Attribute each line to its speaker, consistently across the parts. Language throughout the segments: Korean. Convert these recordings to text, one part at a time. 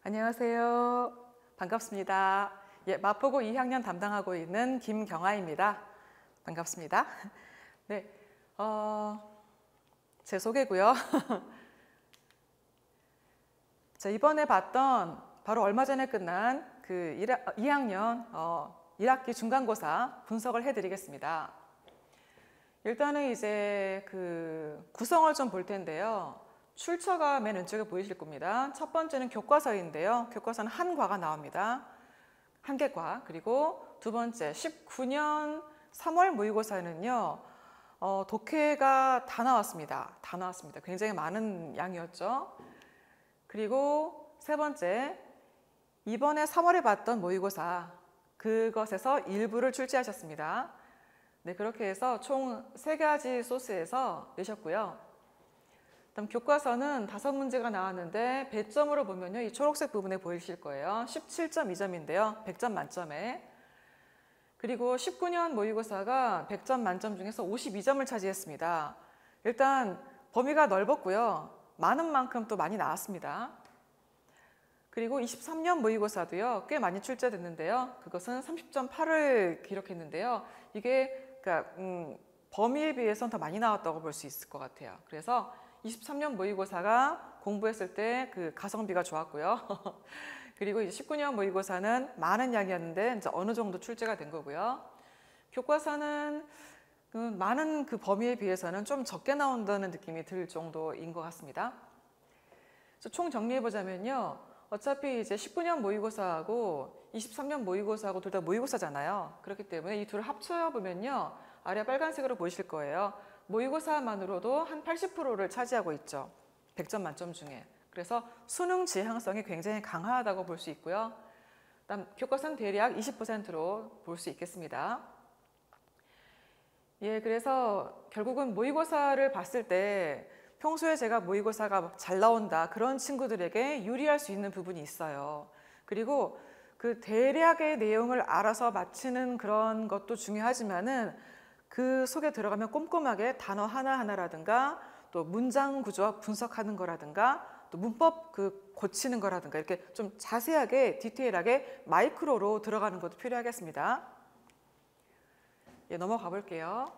Speaker 1: 안녕하세요. 반갑습니다. 예, 마포구 2학년 담당하고 있는 김경아입니다. 반갑습니다. 네, 제 소개고요. 자, 이번에 봤던 바로 얼마 전에 끝난 그 2학년 1학기 중간고사 분석을 해드리겠습니다. 일단은 이제 그 구성을 좀 볼 텐데요. 출처가 맨 왼쪽에 보이실 겁니다. 첫 번째는 교과서인데요. 교과서는 한 과가 나옵니다. 한 개 과. 그리고 두 번째 19년 3월 모의고사는요. 독해가 다 나왔습니다. 다 나왔습니다. 굉장히 많은 양이었죠. 그리고 세 번째, 이번에 3월에 봤던 모의고사, 그것에서 일부를 출제하셨습니다. 네, 그렇게 해서 총 3가지 소스에서 내셨고요. 다음 교과서는 5문제가 나왔는데 배점으로 보면요, 이 초록색 부분에 보이실 거예요. 17.2점인데요. 100점 만점에. 그리고 19년 모의고사가 100점 만점 중에서 52점을 차지했습니다. 일단 범위가 넓었고요. 많은 만큼 또 많이 나왔습니다. 그리고 23년 모의고사도요, 꽤 많이 출제됐는데요. 그것은 30.8을 기록했는데요. 이게 그러니까 범위에 비해서는 더 많이 나왔다고 볼 수 있을 것 같아요. 그래서 23년 모의고사가 공부했을 때 그 가성비가 좋았고요. 그리고 이제 19년 모의고사는 많은 양이었는데 이제 어느 정도 출제가 된 거고요. 교과서는 많은 그 범위에 비해서는 좀 적게 나온다는 느낌이 들 정도인 것 같습니다. 총 정리해 보자면요. 어차피 이제 19년 모의고사하고 23년 모의고사하고 둘 다 모의고사잖아요. 그렇기 때문에 이 둘을 합쳐 보면요. 아래 빨간색으로 보이실 거예요. 모의고사만으로도 한 80%를 차지하고 있죠. 100점 만점 중에. 그래서 수능 지향성이 굉장히 강하다고 볼 수 있고요. 그다음 교과서는 대략 20%로 볼 수 있겠습니다. 예, 그래서 결국은 모의고사를 봤을 때 평소에 제가 모의고사가 잘 나온다 그런 친구들에게 유리할 수 있는 부분이 있어요. 그리고 그 대략의 내용을 알아서 맞히는 그런 것도 중요하지만은 그 속에 들어가면 꼼꼼하게 단어 하나하나라든가 또 문장 구조 분석하는 거라든가 또 문법 그 고치는 거라든가 이렇게 좀 자세하게 디테일하게 마이크로로 들어가는 것도 필요하겠습니다. 예, 넘어가 볼게요.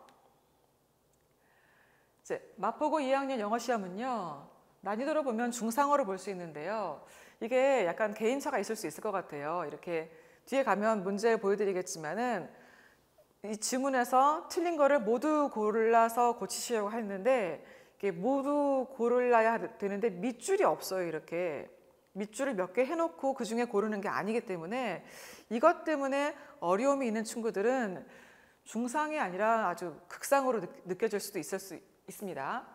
Speaker 1: 이제 마포구 2학년 영어 시험은요. 난이도로 보면 중상어로 볼 수 있는데요. 이게 약간 개인차가 있을 수 있을 것 같아요. 이렇게 뒤에 가면 문제 보여드리겠지만은 이 지문에서 틀린 거를 모두 골라서 고치시려고 했는데 이게 모두 골라야 되는데 밑줄이 없어요. 이렇게 밑줄을 몇 개 해놓고 그 중에 고르는 게 아니기 때문에 이것 때문에 어려움이 있는 친구들은 중상이 아니라 아주 극상으로 느껴질 수도 있습니다.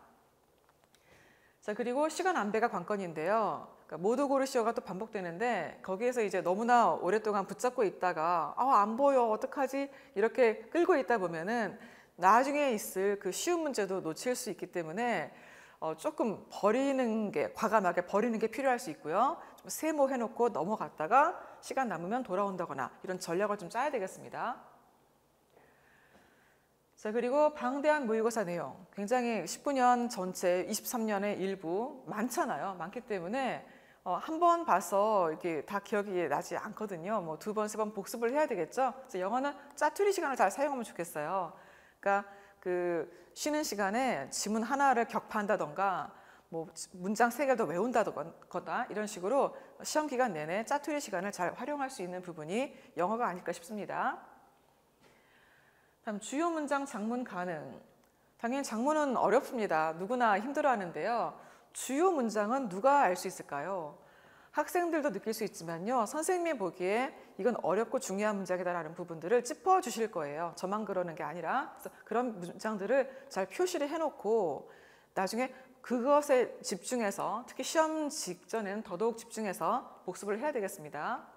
Speaker 1: 자, 그리고 시간 안배가 관건인데요. 그러니까 모두 고르시오가 또 반복되는데 거기에서 이제 너무나 오랫동안 붙잡고 있다가 안 보여 어떡하지 이렇게 끌고 있다 보면은 나중에 있을 그 쉬운 문제도 놓칠 수 있기 때문에 조금 버리는 게 과감하게 버리는 게 필요할 수 있고요. 좀 세모해놓고 넘어갔다가 시간 남으면 돌아온다거나 이런 전략을 좀 짜야 되겠습니다. 자, 그리고 방대한 모의고사 내용 굉장히 19년 전체 23년의 일부 많잖아요. 많기 때문에 한 번 봐서 이렇게 다 기억이 나지 않거든요. 뭐 2번, 3번 복습을 해야 되겠죠. 그래서 영어는 짜투리 시간을 잘 사용하면 좋겠어요. 그러니까 그 쉬는 시간에 지문 하나를 격파한다던가 뭐 문장 3개를 더 외운다거나 이런 식으로 시험 기간 내내 짜투리 시간을 잘 활용할 수 있는 부분이 영어가 아닐까 싶습니다. 다음 주요 문장 작문 가능. 당연히 작문은 어렵습니다. 누구나 힘들어하는데요. 주요 문장은 누가 알 수 있을까요? 학생들도 느낄 수 있지만요. 선생님이 보기에 이건 어렵고 중요한 문장이다라는 부분들을 짚어주실 거예요. 저만 그러는 게 아니라. 그래서 그런 문장들을 잘 표시를 해놓고 나중에 그것에 집중해서 특히 시험 직전에는 더더욱 집중해서 복습을 해야 되겠습니다.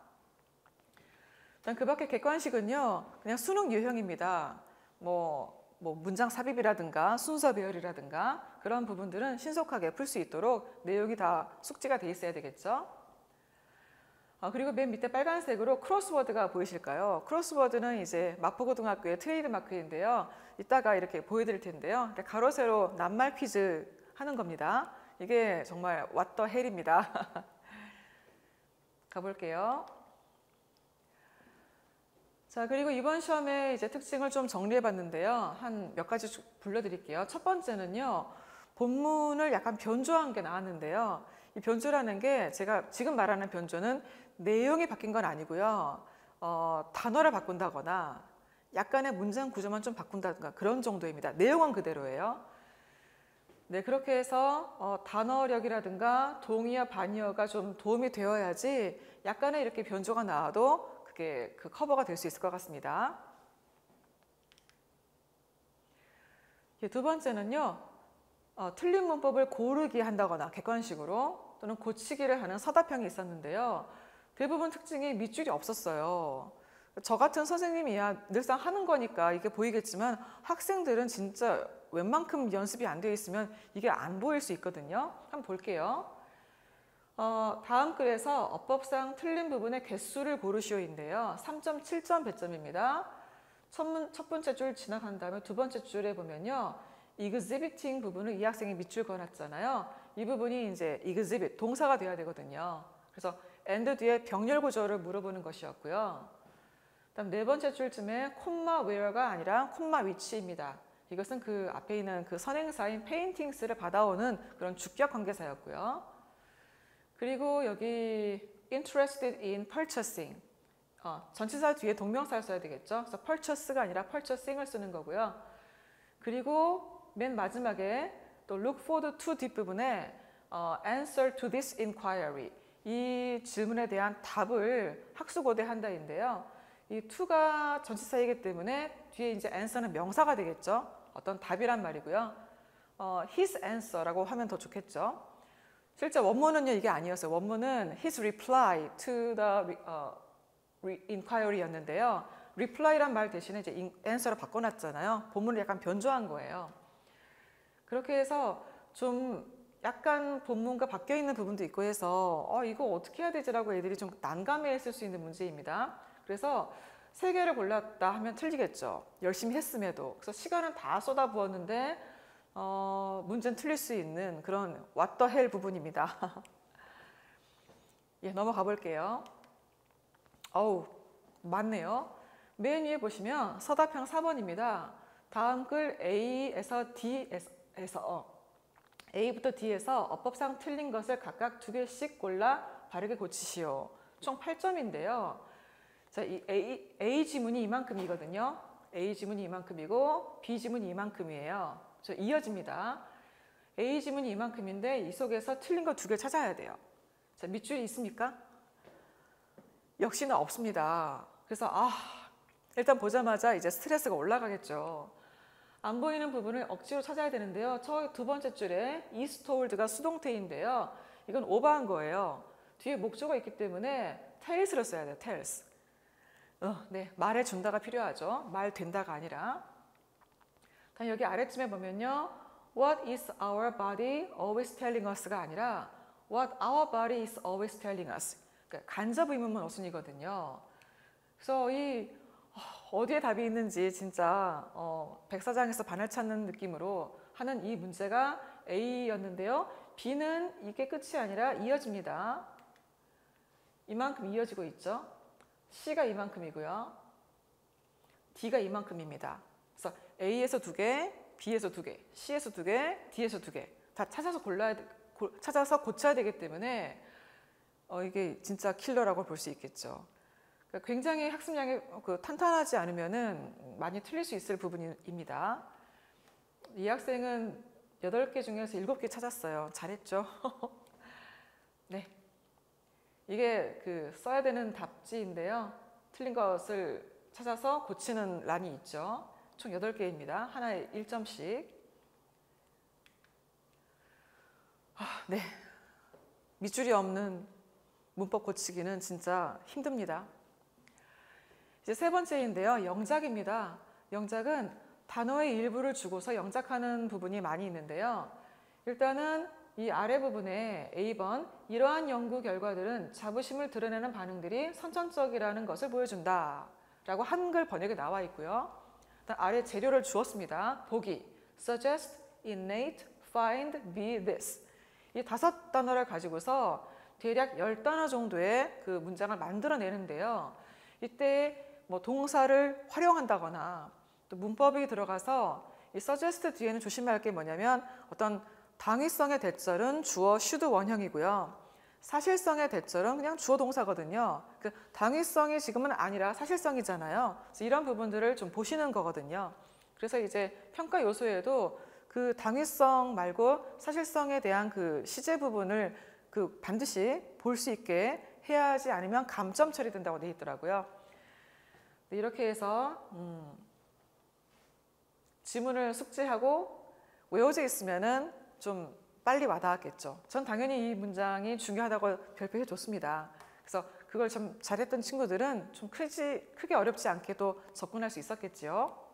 Speaker 1: 그 밖에 객관식은요, 그냥 수능 유형입니다. 뭐 문장 삽입이라든가 순서 배열이라든가 그런 부분들은 신속하게 풀 수 있도록 내용이 다 숙지가 돼 있어야 되겠죠. 그리고 맨 밑에 빨간색으로 크로스워드가 보이실까요? 크로스워드는 이제 마포고등학교의 트레이드 마크인데요. 이따가 이렇게 보여드릴 텐데요. 가로 세로 낱말 퀴즈 하는 겁니다. 이게 정말 what the hell입니다. 가볼게요. 자, 그리고 이번 시험의 이제 특징을 좀 정리해 봤는데요. 한 몇 가지 불러드릴게요. 첫 번째는요, 본문을 약간 변조한 게 나왔는데요. 이 변조라는 게 제가 지금 말하는 변조는 내용이 바뀐 건 아니고요. 단어를 바꾼다거나 약간의 문장 구조만 좀 바꾼다든가 그런 정도입니다. 내용은 그대로예요. 네, 그렇게 해서 단어력이라든가 동의어, 반의어가 좀 도움이 되어야지 약간의 이렇게 변조가 나와도 그게 커버가 될 수 있을 것 같습니다. 두 번째는요, 틀린 문법을 고르기 한다거나 객관식으로 또는 고치기를 하는 서답형이 있었는데요. 대부분 특징이 밑줄이 없었어요. 저 같은 선생님이야 늘상 하는 거니까 이게 보이겠지만 학생들은 진짜 웬만큼 연습이 안 되어 있으면 이게 안 보일 수 있거든요. 한번 볼게요. 다음 글에서 어법상 틀린 부분의 개수를 고르시오인데요. 3.7점 배점입니다. 첫 번째 줄 지나간 다음에 두 번째 줄에 보면요. exhibiting 부분을 이 학생이 밑줄 그어놨잖아요. 이 부분이 이제 exhibit, 동사가 돼야 되거든요. 그래서 and 뒤에 병렬 구조를 물어보는 것이었고요. 그다음 네 번째 줄쯤에 콤마 where가 아니라 콤마 which입니다. 이것은 그 앞에 있는 그 선행사인 paintings를 받아오는 그런 주격 관계사였고요. 그리고 여기 interested in purchasing. 전치사 뒤에 동명사를 써야 되겠죠. 그래서 purchase가 아니라 purchasing을 쓰는 거고요. 그리고 맨 마지막에 또 look forward to 뒷부분에 answer to this inquiry. 이 질문에 대한 답을 학수고대한다인데요. 이 to가 전치사이기 때문에 뒤에 이제 answer는 명사가 되겠죠. 어떤 답이란 말이고요. his answer라고 하면 더 좋겠죠. 실제 원문은요 이게 아니었어요. 원문은 his reply to the inquiry였는데요. reply란 말 대신에 이제 answer로 바꿔놨잖아요. 본문을 약간 변조한 거예요. 그렇게 해서 좀 약간 본문과 바뀌어 있는 부분도 있고 해서 이거 어떻게 해야 되지라고 애들이 좀 난감해했을 수 있는 문제입니다. 그래서 세 개를 골랐다 하면 틀리겠죠. 열심히 했음에도. 그래서 시간은 다 쏟아부었는데 문제는 틀릴 수 있는 그런 what the hell 부분입니다. 예, 넘어가 볼게요. 어우, 많네요. 맨 위에 보시면 서답형 4번입니다. 다음 글 A에서 D에서 A부터 D에서 어법상 틀린 것을 각각 2개씩 골라 바르게 고치시오. 총 8점인데요. 자, 이 A 지문이 이만큼이거든요. A 지문이 이만큼이고 B 지문이 이만큼이에요. 저 이어집니다. A 지문이 이만큼인데 이 속에서 틀린 거 2개 찾아야 돼요. 자, 밑줄이 있습니까? 역시나 없습니다. 그래서 일단 보자마자 이제 스트레스가 올라가겠죠. 안 보이는 부분을 억지로 찾아야 되는데요. 저 두 번째 줄에 is told가 수동태인데요. 이건 오버한 거예요. 뒤에 목조가 있기 때문에 tells를 써야 돼요. tells. 네, 말해준다가 필요하죠. 말 된다가 아니라. 다음 여기 아래쯤에 보면요. What is our body always telling us가 아니라 What our body is always telling us. 그러니까 간접 의문문 어순이거든요. 그래서 이 어디에 답이 있는지 진짜 백사장에서 바늘 찾는 느낌으로 하는 이 문제가 A였는데요. B는 이게 끝이 아니라 이어집니다. 이만큼 이어지고 있죠. C가 이만큼이고요. D가 이만큼입니다. 그래서 A에서 2개, B에서 2개, C에서 2개, D에서 2개 다 찾아서 찾아서 고쳐야 되기 때문에 이게 진짜 킬러라고 볼 수 있겠죠. 그러니까 굉장히 학습량이 탄탄하지 않으면은 많이 틀릴 수 있을 부분입니다. 이 학생은 8개 중에서 7개 찾았어요. 잘했죠? 네. 이게 써야 되는 답지인데요. 틀린 것을 찾아서 고치는 란이 있죠. 총 8개입니다. 하나에 1점씩. 네. 밑줄이 없는 문법 고치기는 진짜 힘듭니다. 이제 세 번째인데요. 영작입니다. 영작은 단어의 일부를 주고서 영작하는 부분이 많이 있는데요. 일단은 이 아래 부분에 A번 이러한 연구 결과들은 자부심을 드러내는 반응들이 선천적이라는 것을 보여준다 라고 한글 번역에 나와 있고요. 아래 재료를 주었습니다. 보기, suggest, innate, find, be this. 이 5 단어를 가지고서 대략 10단어 정도의 그 문장을 만들어내는데요. 이때 뭐 동사를 활용한다거나 또 문법이 들어가서 이 suggest 뒤에는 조심할 게 뭐냐면 어떤 당위성의 대절은 주어 should 원형이고요. 사실성의 대절은 그냥 주어 동사거든요. 그 당위성이 지금은 아니라 사실성이잖아요. 그래서 이런 부분들을 좀 보시는 거거든요. 그래서 이제 평가 요소에도 그 당위성 말고 사실성에 대한 그 시제 부분을 그 반드시 볼 수 있게 해야 하지 않으면 감점 처리된다고 되어 있더라고요. 이렇게 해서 지문을 숙지하고 외워져 있으면은 좀 빨리 와닿았겠죠. 전 당연히 이 문장이 중요하다고 별표해 줬습니다. 그래서 그걸 좀 잘했던 친구들은 좀 크게 어렵지 않게도 접근할 수 있었겠지요.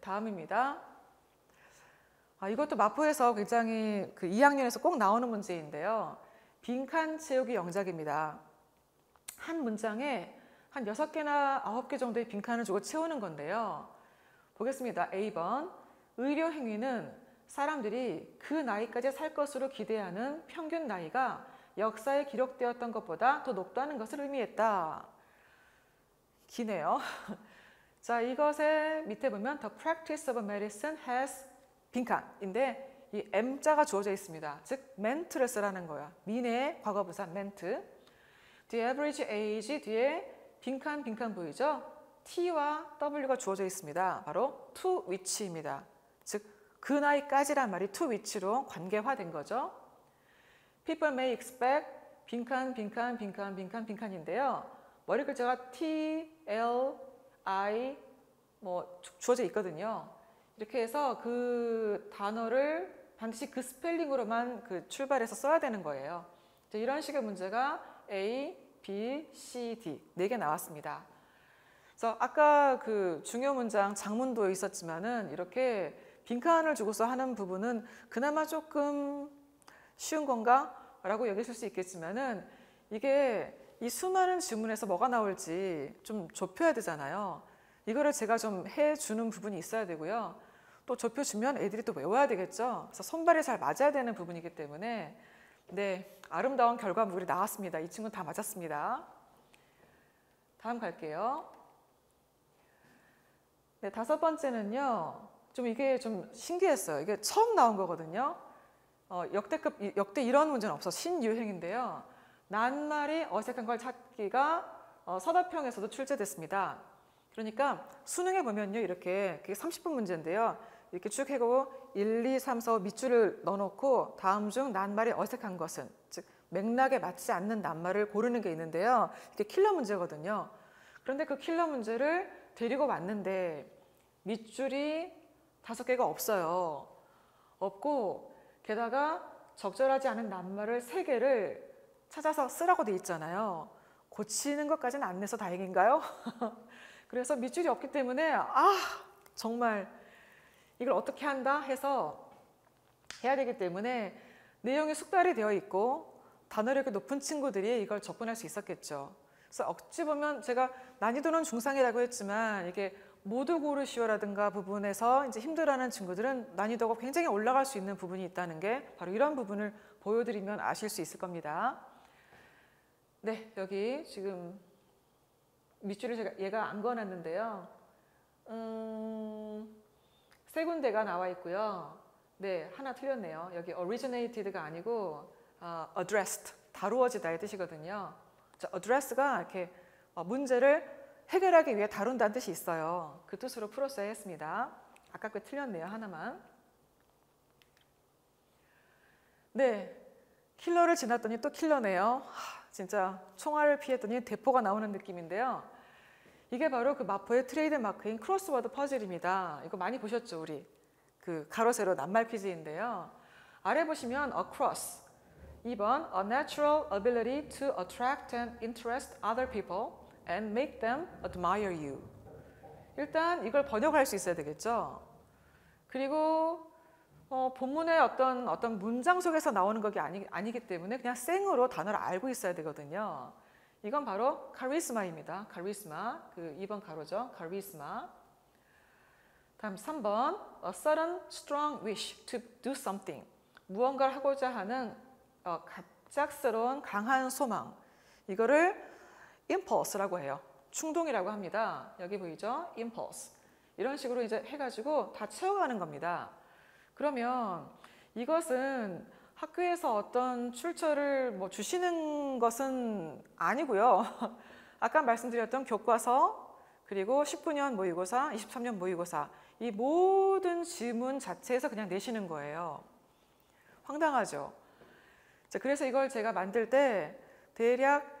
Speaker 1: 다음입니다. 이것도 마포에서 굉장히 그 2학년에서 꼭 나오는 문제인데요. 빈칸 채우기 영작입니다. 한 문장에 한 6개나 9개 정도의 빈칸을 주고 채우는 건데요. 보겠습니다. A번, 의료 행위는 사람들이 그 나이까지 살 것으로 기대하는 평균 나이가 역사에 기록되었던 것보다 더 높다는 것을 의미했다. 기네요. 자, 이것의 밑에 보면 The practice of medicine has 빈칸인데 이 M자가 주어져 있습니다. 즉 meant를 쓰라는 거야. 미래의 과거부사 meant. The average age 뒤에 빈칸 보이죠? T와 W가 주어져 있습니다. 바로 to which입니다. 즉 그 나이까지란 말이 to which로 관계화된 거죠. People may expect 빈칸인데요. 머리 글자가 T, L, I 뭐 주어져 있거든요. 이렇게 해서 그 단어를 반드시 그 스펠링으로만 그 출발해서 써야 되는 거예요. 이런 식의 문제가 A, B, C, D 4개 나왔습니다. 그래서 아까 그 중요 문장 장문도 있었지만은 이렇게 빈칸을 주고서 하는 부분은 그나마 조금 쉬운 건가? 라고 여기실 수 있겠지만은 이게 이 수많은 지문에서 뭐가 나올지 좀 좁혀야 되잖아요. 이거를 제가 좀 해주는 부분이 있어야 되고요. 또 좁혀주면 애들이 또 외워야 되겠죠. 그래서 손발이 잘 맞아야 되는 부분이기 때문에 네, 아름다운 결과물이 나왔습니다. 이 친구는 다 맞았습니다. 다음 갈게요. 네, 5번째는요. 좀 이게 좀 신기했어요. 이게 처음 나온 거거든요. 역대 이런 문제는 없어. 신유행인데요. 낱말이 어색한 걸 찾기가 서답형에서도 출제됐습니다. 그러니까 수능에 보면요. 이렇게 그게 30분 문제인데요. 이렇게 쭉 해고 1, 2, 3, 4 밑줄을 넣어놓고 다음 중 낱말이 어색한 것은 즉 맥락에 맞지 않는 낱말을 고르는 게 있는데요. 이게 킬러 문제거든요. 그런데 그 킬러 문제를 데리고 왔는데 밑줄이 5개가 없어요. 없고 게다가 적절하지 않은 낱말을 3개를 찾아서 쓰라고 돼 있잖아요. 고치는 것까지는 안 내서 다행인가요? 그래서 밑줄이 없기 때문에 정말 이걸 어떻게 한다 해서 해야 되기 때문에 내용이 숙달이 되어 있고 단어력이 높은 친구들이 이걸 접근할 수 있었겠죠. 그래서 어찌 보면 제가 난이도는 중상이라고 했지만 이게 모두 고르시오라든가 부분에서 이제 힘들어하는 친구들은 난이도가 굉장히 올라갈 수 있는 부분이 있다는 게 바로 이런 부분을 보여드리면 아실 수 있을 겁니다. 네, 여기 지금 밑줄을 얘가 안 그어놨는데요. 3군데가 나와 있고요. 네, 하나 틀렸네요. 여기 originated가 아니고 addressed, 다루어지다의 뜻이거든요. 자, address가 이렇게 문제를 해결하기 위해 다룬다는 뜻이 있어요. 그 뜻으로 풀었어야 했습니다. 아까 그 틀렸네요. 하나만. 네, 킬러를 지났더니 또 킬러네요. 진짜 총알을 피했더니 대포가 나오는 느낌인데요. 이게 바로 그 마포의 트레이드 마크인 크로스워드 퍼즐입니다. 이거 많이 보셨죠, 우리? 그 가로 세로 낱말 퀴즈인데요. 아래 보시면 across 2번 a natural ability to attract and interest other people and make them admire you. 일단 이걸 번역할 수 있어야 되겠죠. 그리고 본문의 어떤 문장 속에서 나오는 것이 아니기 때문에 그냥 생으로 단어를 알고 있어야 되거든요. 이건 바로 카리스마입니다. 카리스마. 그 2번 가로죠. 카리스마. 다음 3번 A sudden strong wish to do something. 무언가를 하고자 하는 갑작스러운 강한 소망, 이거를 impulse라고 해요. 충동이라고 합니다. 여기 보이죠? impulse. 이런 식으로 이제 해가지고 다 채워가는 겁니다. 그러면 이것은 학교에서 어떤 출처를 뭐 주시는 것은 아니고요. 아까 말씀드렸던 교과서, 그리고 19년 모의고사, 23년 모의고사, 이 모든 지문 자체에서 그냥 내시는 거예요. 황당하죠? 자, 그래서 이걸 제가 만들 때 대략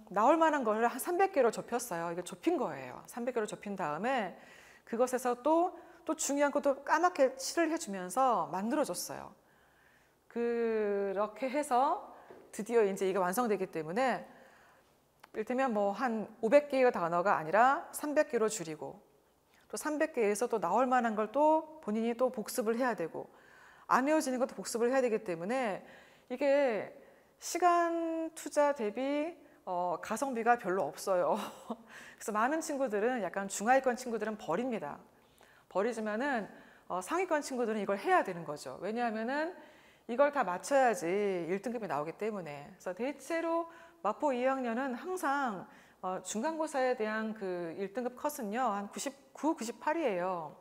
Speaker 1: 나올 만한 걸 한 300개로 좁혔어요. 이게 좁힌 거예요. 300개로 좁힌 다음에 그것에서 또 중요한 것도 까맣게 칠을 해주면서 만들어줬어요. 그렇게 해서 드디어 이제 이게 완성되기 때문에 이를테면 뭐 한 500개의 단어가 아니라 300개로 줄이고, 또 300개에서 또 나올 만한 걸 또 본인이 또 복습을 해야 되고, 안 외워지는 것도 복습을 해야 되기 때문에 이게 시간 투자 대비 가성비가 별로 없어요. 그래서 많은 친구들은, 약간 중하위권 친구들은 버립니다. 버리지만은 상위권 친구들은 이걸 해야 되는 거죠. 왜냐하면은 이걸 다 맞춰야지 1등급이 나오기 때문에. 그래서 대체로 마포 2학년은 항상 중간고사에 대한 그 1등급 컷은요 한 99, 98이에요.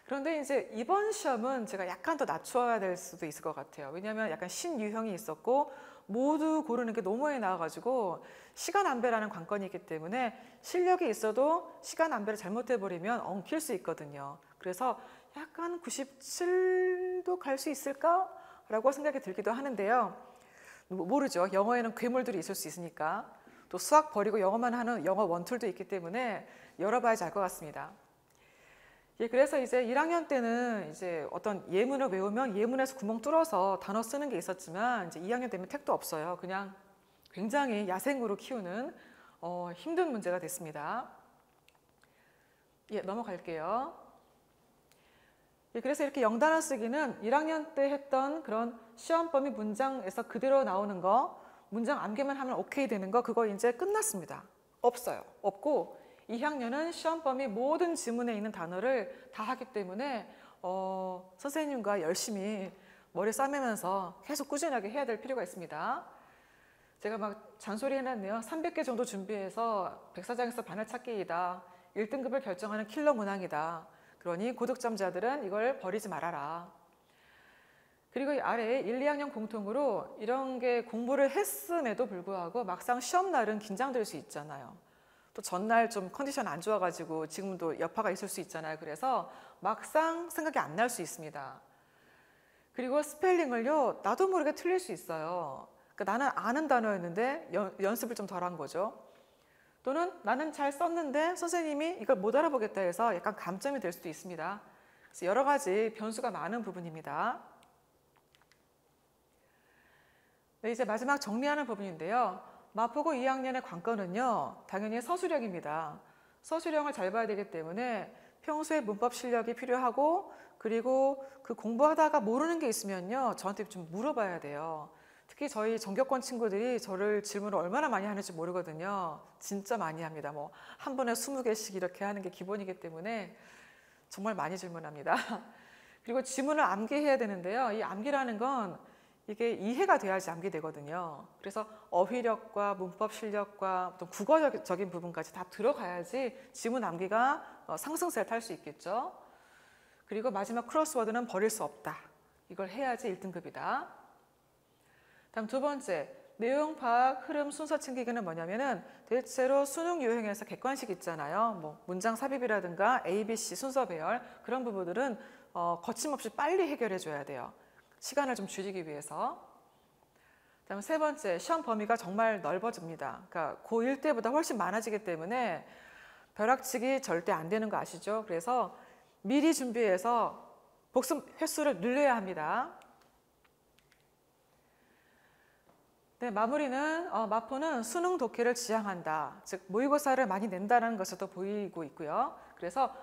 Speaker 1: 그런데 이제 이번 시험은 제가 약간 더 낮춰야 될 수도 있을 것 같아요. 왜냐하면 약간 신유형이 있었고 모두 고르는 게 너무 많이 나와가지고 시간 안배라는 관건이 있기 때문에 실력이 있어도 시간 안배를 잘못해버리면 엉킬 수 있거든요. 그래서 약간 97도 갈 수 있을까? 라고 생각이 들기도 하는데요. 모르죠. 영어에는 괴물들이 있을 수 있으니까. 또 수학 버리고 영어만 하는 영어 원툴도 있기 때문에 열어봐야지 알 것 같습니다. 예, 그래서 이제 1학년 때는 이제 어떤 예문을 외우면 예문에서 구멍 뚫어서 단어 쓰는 게 있었지만, 이제 2학년 되면 택도 없어요. 그냥 굉장히 야생으로 키우는 힘든 문제가 됐습니다. 예, 넘어갈게요. 예, 그래서 이렇게 영단어 쓰기는 1학년 때 했던 그런 시험 범위 문장에서 그대로 나오는 거, 문장 암기만 하면 오케이 되는 거, 그거 이제 끝났습니다. 없어요. 없고 2학년은 시험 범위 모든 지문에 있는 단어를 다 하기 때문에 선생님과 열심히 머리 싸매면서 계속 꾸준하게 해야 될 필요가 있습니다. 제가 막 잔소리 해놨네요. 300개 정도 준비해서 백사장에서 바늘 찾기이다. 1등급을 결정하는 킬러 문항이다. 그러니 고득점자들은 이걸 버리지 말아라. 그리고 이 아래에 1, 2학년 공통으로 이런 게 공부를 했음에도 불구하고 막상 시험날은 긴장될 수 있잖아요. 또 전날 좀 컨디션 안 좋아가지고 지금도 여파가 있을 수 있잖아요. 그래서 막상 생각이 안 날 수 있습니다. 그리고 스펠링을요, 나도 모르게 틀릴 수 있어요. 그러니까 나는 아는 단어였는데 연습을 좀 덜 한 거죠. 또는 나는 잘 썼는데 선생님이 이걸 못 알아보겠다 해서 약간 감점이 될 수도 있습니다. 그래서 여러 가지 변수가 많은 부분입니다. 네, 이제 마지막 정리하는 부분인데요. 마포고 2학년의 관건은요, 당연히 서술형입니다. 서술형을 잘 봐야 되기 때문에 평소에 문법 실력이 필요하고, 그리고 그 공부하다가 모르는 게 있으면요, 저한테 좀 물어봐야 돼요. 특히 저희 전교권 친구들이 저를 질문을 얼마나 많이 하는지 모르거든요. 진짜 많이 합니다. 뭐 한 번에 20개씩 이렇게 하는 게 기본이기 때문에 정말 많이 질문합니다. 그리고 지문을 암기해야 되는데요. 이 암기라는 건 이게 이해가 돼야지 암기되거든요. 그래서 어휘력과 문법 실력과 어떤 국어적인 부분까지 다 들어가야지 지문 암기가 상승세를 탈 수 있겠죠. 그리고 마지막 크로스워드는 버릴 수 없다. 이걸 해야지 1등급이다. 다음 두 번째, 내용 파악, 흐름, 순서 챙기기는 뭐냐면은 대체로 수능 유형에서 객관식 있잖아요. 뭐 문장 삽입이라든가 A, B, C 순서 배열, 그런 부분들은 거침없이 빨리 해결해 줘야 돼요. 시간을 좀 줄이기 위해서. 다음 세 번째, 시험 범위가 정말 넓어집니다. 그러니까 고1 때보다 훨씬 많아지기 때문에 벼락치기 절대 안 되는 거 아시죠? 그래서 미리 준비해서 복습 횟수를 늘려야 합니다. 네, 마무리는 마포는 수능 독해를 지향한다. 즉 모의고사를 많이 낸다는 것에도 보이고 있고요. 그래서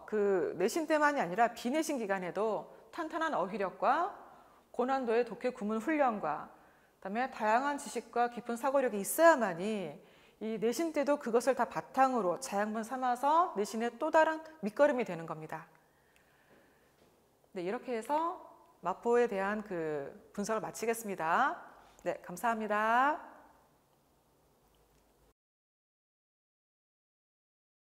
Speaker 1: 그 내신 때만이 아니라 비내신 기간에도 탄탄한 어휘력과 고난도의 독해 구문 훈련과 그다음에 다양한 지식과 깊은 사고력이 있어야만이 이 내신 때도 그것을 다 바탕으로 자양분 삼아서 내신의 또 다른 밑거름이 되는 겁니다. 네, 이렇게 해서 마포에 대한 그 분석을 마치겠습니다. 네, 감사합니다.